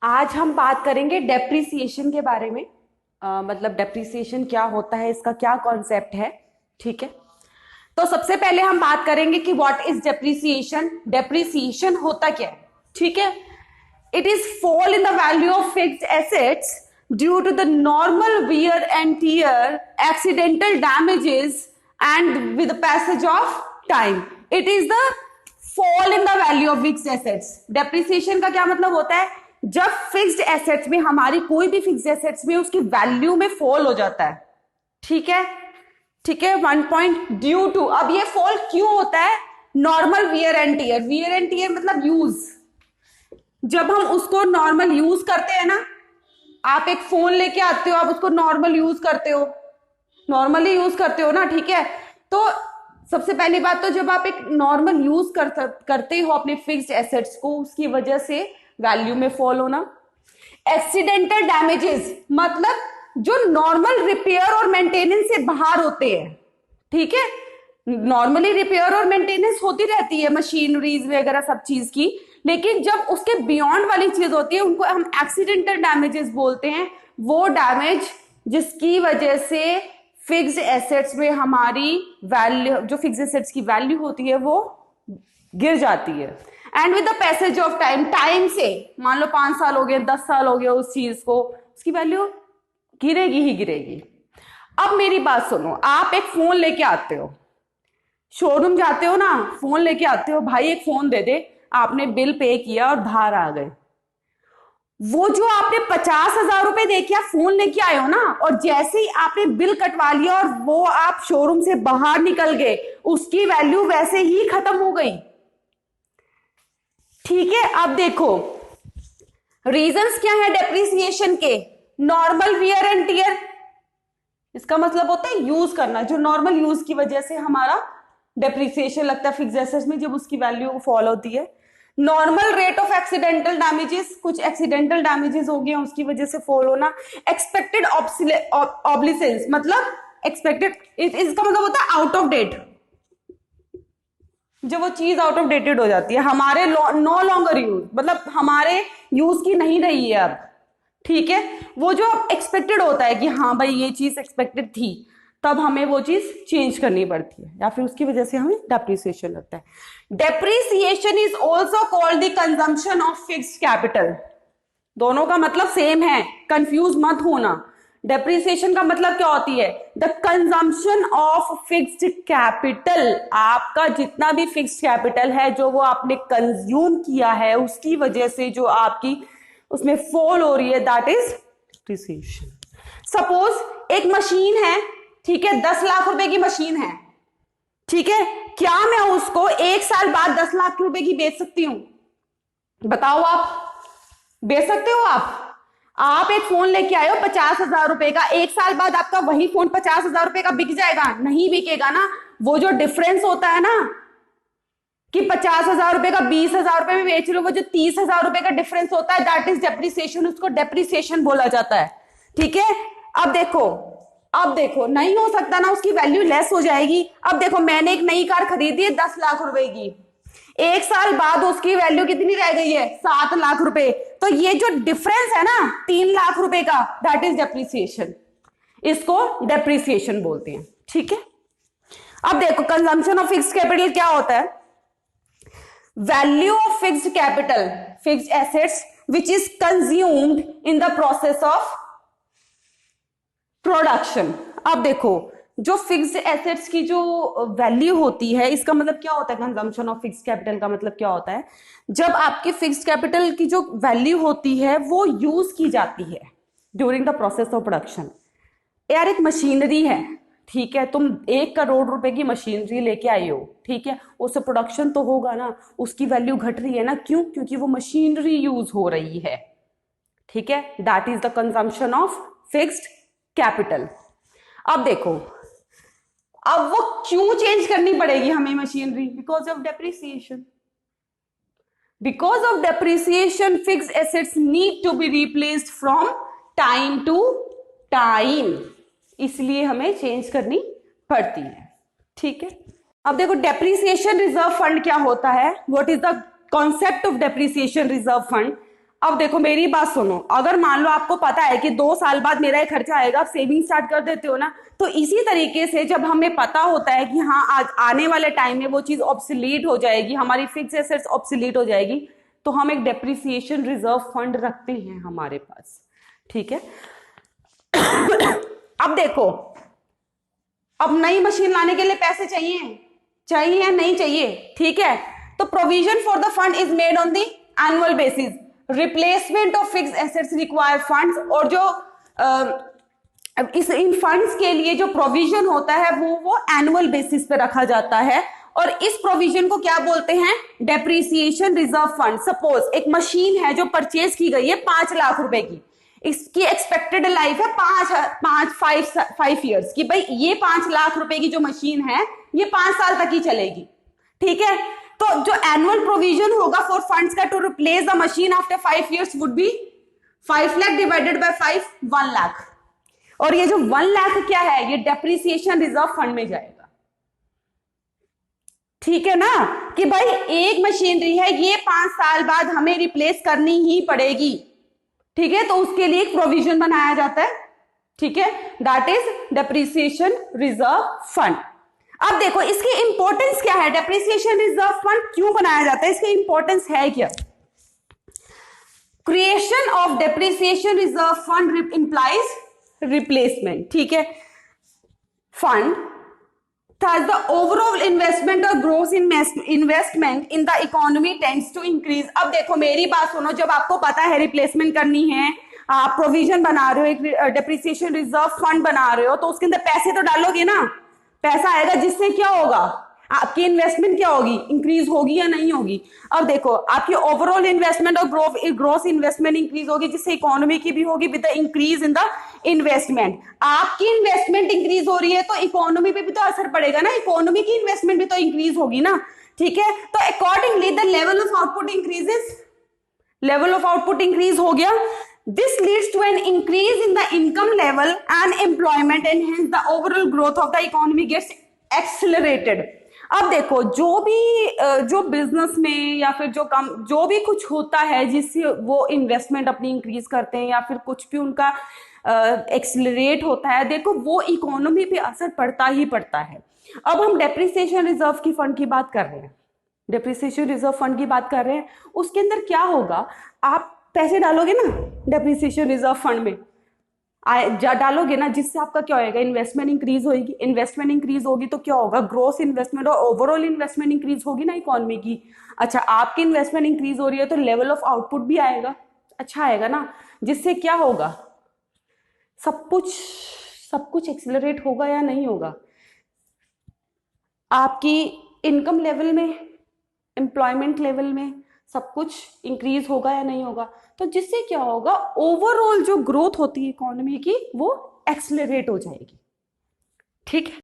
आज हम बात करेंगे डेप्रिसिएशन के बारे में। मतलब डेप्रिसिएशन क्या होता है, इसका क्या कॉन्सेप्ट है। ठीक है, तो सबसे पहले हम बात करेंगे कि व्हाट इज डेप्रिसिएशन। डेप्रिसिएशन होता क्या है। ठीक है, it is fall in the value of fixed assets due to the normal wear and tear, accidental damages and with passage of time. It is the fall in the value of fixed assets. Depreciation का क्या मतलब होता है, जब fixed assets में, हमारी कोई भी फिक्स्ड एसेट्स में उसकी वैल्यू में फॉल हो जाता है। ठीक है, ठीक है, 1 पॉइंट ड्यू टू। अब ये फॉल क्यों होता है, normal wear and tear. Wear and tear मतलब यूज, जब हम उसको नॉर्मल यूज करते हैं ना, आप एक फोन लेके आते हो, आप उसको नॉर्मल यूज करते हो, नॉर्मली यूज करते हो ना। ठीक है, तो सबसे पहली बात तो जब आप एक नॉर्मल यूज करते हो अपने फिक्स्ड एसेट्स को, उसकी वजह से वैल्यू में फॉल होना। एक्सीडेंटल डैमेजेस मतलब जो नॉर्मल रिपेयर और मेंटेनेंस से बाहर होते हैं। ठीक है, नॉर्मली रिपेयर और मेंटेनेंस होती रहती है मशीनरीज वगैरह सब चीज की, लेकिन जब उसके बियॉन्ड वाली चीज होती है उनको हम एक्सीडेंटल डैमेजेस बोलते हैं। वो डैमेज जिसकी वजह से फिक्स्ड एसेट्स में हमारी वैल्यू, जो फिक्स्ड एसेट्स की वैल्यू होती है वो गिर जाती है। And with the passage of time, time से मान लो 5 साल हो गए, 10 साल हो गए उस चीज को, उसकी वैल्यू गिरेगी ही गिरेगी। अब मेरी बात सुनो, आप एक फोन लेके आते हो, शोरूम जाते हो ना, फोन लेके आते हो, भाई एक फोन दे दे, आपने बिल पे किया और बाहर आ गए। वो जो आपने 50,000 रुपए दे के आप फोन लेके आए हो ना, और जैसे ही आपने बिल कटवा लिया और वो आप शोरूम से बाहर निकल गए, उसकी वैल्यू वैसे ही खत्म हो गई। ठीक है, अब देखो रीजंस क्या है डेप्रिसिएशन के। नॉर्मल वियर एंड टीयर, इसका मतलब होता है यूज करना, जो नॉर्मल यूज की वजह से हमारा डेप्रिसिएशन लगता है फिक्स्ड एसेट्स में, जब उसकी वैल्यू फॉल होती है। Normal rate of accidental damages, कुछ एक्सीडेंटल डैमेजेस हो गए उसकी वजह से फॉल होना। एक्सपेक्टेड ऑब्लिसेंस मतलब एक्सपेक्टेड, इसका मतलब होता है आउट ऑफ डेट, जब वो चीज आउट ऑफ डेटेड हो जाती है, हमारे नो लॉन्गर यूज, मतलब हमारे यूज की नहीं रही है अब। ठीक है, वो जो एक्सपेक्टेड होता है कि हाँ भाई ये चीज एक्सपेक्टेड थी, तब हमें वो चीज चेंज करनी पड़ती है, या फिर उसकी वजह से हमें डेप्रिसिएशन लगता है। Depreciation is also called the consumption of fixed capital. दोनों का मतलब सेम है, कंफ्यूज मत होना। डेप्रिसिएशन का मतलब क्या होती है, the consumption of fixed capital. आपका जितना भी फिक्स्ड कैपिटल है, जो वो आपने कंज्यूम किया है, उसकी वजह से जो आपकी उसमें फॉल हो रही है, दैट इज डेप्रिसिएशन। सपोज एक मशीन है, ठीक है, 10 लाख रुपए की मशीन है। ठीक है, क्या मैं उसको 1 साल बाद 10 लाख रुपए की बेच सकती हूं? बताओ, आप बेच सकते हो? आप एक फोन लेके आए हो 50,000 रुपए का, 1 साल बाद आपका वही फोन 50,000 रुपए का बिक जाएगा? नहीं बिकेगा ना। वो जो डिफरेंस होता है ना, कि 50,000 रुपए का 20,000 रुपए में बेच रहे हो, वो जो 30,000 रुपए का डिफरेंस होता है, दैट इज डेप्रिसिएशन, उसको डेप्रिसिएशन बोला जाता है। ठीक है, अब देखो, अब देखो नहीं हो सकता ना, उसकी वैल्यू लेस हो जाएगी। अब देखो, मैंने एक नई कार खरीदी है 10 लाख रुपए की, 1 साल बाद उसकी वैल्यू कितनी रह गई है? 7 लाख रुपए। तो ये जो डिफरेंस है ना 3 लाख रुपए का, दैट इज डेप्रिसिएशन, इसको डेप्रिसिएशन बोलते हैं। ठीक है, अब देखो कंजम्पशन ऑफ फिक्स्ड कैपिटल क्या होता है। Value of fixed capital, fixed assets which is consumed in the process of production. अब देखो, जो फिक्स्ड एसेट्स की जो वैल्यू होती है, इसका मतलब क्या होता है, कंजम्पशन ऑफ फिक्स्ड कैपिटल का मतलब क्या होता है, जब आपके फिक्स्ड कैपिटल की जो वैल्यू होती है वो यूज की जाती है during the process of production. यार एक मशीनरी है, ठीक है, तुम 1 करोड़ रुपए की मशीनरी लेके आई हो, ठीक है, उससे प्रोडक्शन तो होगा ना, उसकी वैल्यू घट रही है ना, क्यों? क्योंकि वो मशीनरी यूज हो रही है। ठीक है, that is the consumption of fixed capital. अब देखो, अब वो क्यों चेंज करनी पड़ेगी हमें machinery? Because of depreciation. Because of depreciation fixed assets need to be replaced from time to time, इसलिए हमें चेंज करनी पड़ती है। ठीक है, अब देखो डेप्रिसिएशन रिजर्व फंड क्या होता है, what is the concept of depreciation reserve fund. अब देखो मेरी बात सुनो, अगर मान लो आपको पता है कि 2 साल बाद मेरा ये खर्चा आएगा, आप सेविंग स्टार्ट कर देते हो ना। तो इसी तरीके से जब हमें पता होता है कि हाँ आज आने वाले टाइम में वो चीज ऑब्सोलीट हो जाएगी, हमारी फिक्स एसेट्स ऑब्सोलीट हो जाएगी, तो हम एक डेप्रिसिएशन रिजर्व फंड रखते हैं हमारे पास। ठीक है। अब देखो, अब नई मशीन लाने के लिए पैसे चाहिए, चाहिए या नहीं चाहिए? ठीक है। तो provision for the fund is made on the annual basis. Replacement of fix assets require funds, और जो इन फंड्स के लिए जो प्रोविजन होता है वो एनुअल बेसिस पे रखा जाता है। और इस प्रोविजन को क्या बोलते हैं? Depreciation reserve fund. सपोज एक मशीन है जो परचेज की गई है 5 लाख रुपए की, इसकी एक्सपेक्टेड लाइफ है 5 ईयर्स की। भाई ये 5 लाख रुपए की जो मशीन है ये 5 साल तक ही चलेगी। ठीक है। तो जो एनुअल प्रोविजन होगा फॉर फंड्स का to replace the machine after 5 years would be 5 lakh divided by 5, 1 lakh. और ये जो 1 लाख क्या है, ये डेप्रिसिएशन रिजर्व फंड में जाएगा। ठीक है ना, कि भाई एक मशीनरी है, ये 5 साल बाद हमें रिप्लेस करनी ही पड़ेगी। ठीक है, तो उसके लिए एक प्रोविजन बनाया जाता है। ठीक है, that is depreciation reserve fund. अब देखो इसकी इंपॉर्टेंस क्या है, डेप्रिसिएशन रिजर्व फंड क्यों बनाया जाता है, इसकी इंपॉर्टेंस है क्या? Creation of depreciation reserve fund implies replacement. ठीक है, fund thus the overall investment or gross investment in the economy tends to increase। अब देखो मेरी बात सुनो, जब आपको पता है रिप्लेसमेंट करनी है, आप प्रोविजन बना रहे हो, एक डेप्रिसिएशन रिजर्व फंड बना रहे हो, तो उसके अंदर पैसे तो डालोगे ना, पैसा आएगा, जिससे क्या होगा, आपकी इन्वेस्टमेंट क्या होगी, इंक्रीज होगी या नहीं होगी? अब देखो आपकी ओवरऑल इन्वेस्टमेंट और ग्रोस इन्वेस्टमेंट इंक्रीज होगी, जिससे इकोनॉमी की भी होगी with the increase in the investment. आपकी इन्वेस्टमेंट इंक्रीज हो रही है तो इकोनॉमी पे भी तो असर पड़ेगा ना, इकोनॉमी की इन्वेस्टमेंट भी तो इंक्रीज होगी ना। ठीक है, तो accordingly the level of output increases, level of output increase हो गया, this leads to an increase in the income level and employment and hence the overall growth of the economy gets accelerated। अब देखो जो business में या फिर जो भी कुछ होता है जिससे वो इन्वेस्टमेंट अपनी इंक्रीज करते हैं या फिर कुछ भी उनका एक्सिलरेट होता है, देखो वो इकोनॉमी पे असर पड़ता ही पड़ता है। अब हम डेप्रिसिएशन रिजर्व की फंड की बात कर रहे हैं, डेप्रिसिएशन रिजर्व फंड की बात कर रहे हैं, उसके अंदर क्या होगा, आप पैसे डालोगे ना डेप्रिसिएशन रिजर्व फंड में, डालोगे ना, जिससे आपका क्या होएगा, इन्वेस्टमेंट इंक्रीज होगी, इन्वेस्टमेंट इंक्रीज होगी तो क्या होगा, ग्रोस इन्वेस्टमेंट और ओवरऑल इन्वेस्टमेंट इंक्रीज होगी ना इकोनॉमी की। अच्छा, आपकी इन्वेस्टमेंट इंक्रीज हो रही है तो लेवल ऑफ आउटपुट भी आएगा, अच्छा आएगा ना, जिससे क्या होगा, सब कुछ एक्सिलरेट होगा या नहीं होगा, आपकी इनकम लेवल में, एम्प्लॉयमेंट लेवल में सब कुछ इंक्रीज होगा या नहीं होगा, तो जिससे क्या होगा, ओवरऑल जो ग्रोथ होती है इकोनॉमी की वो एक्सेलरेट हो जाएगी। ठीक है।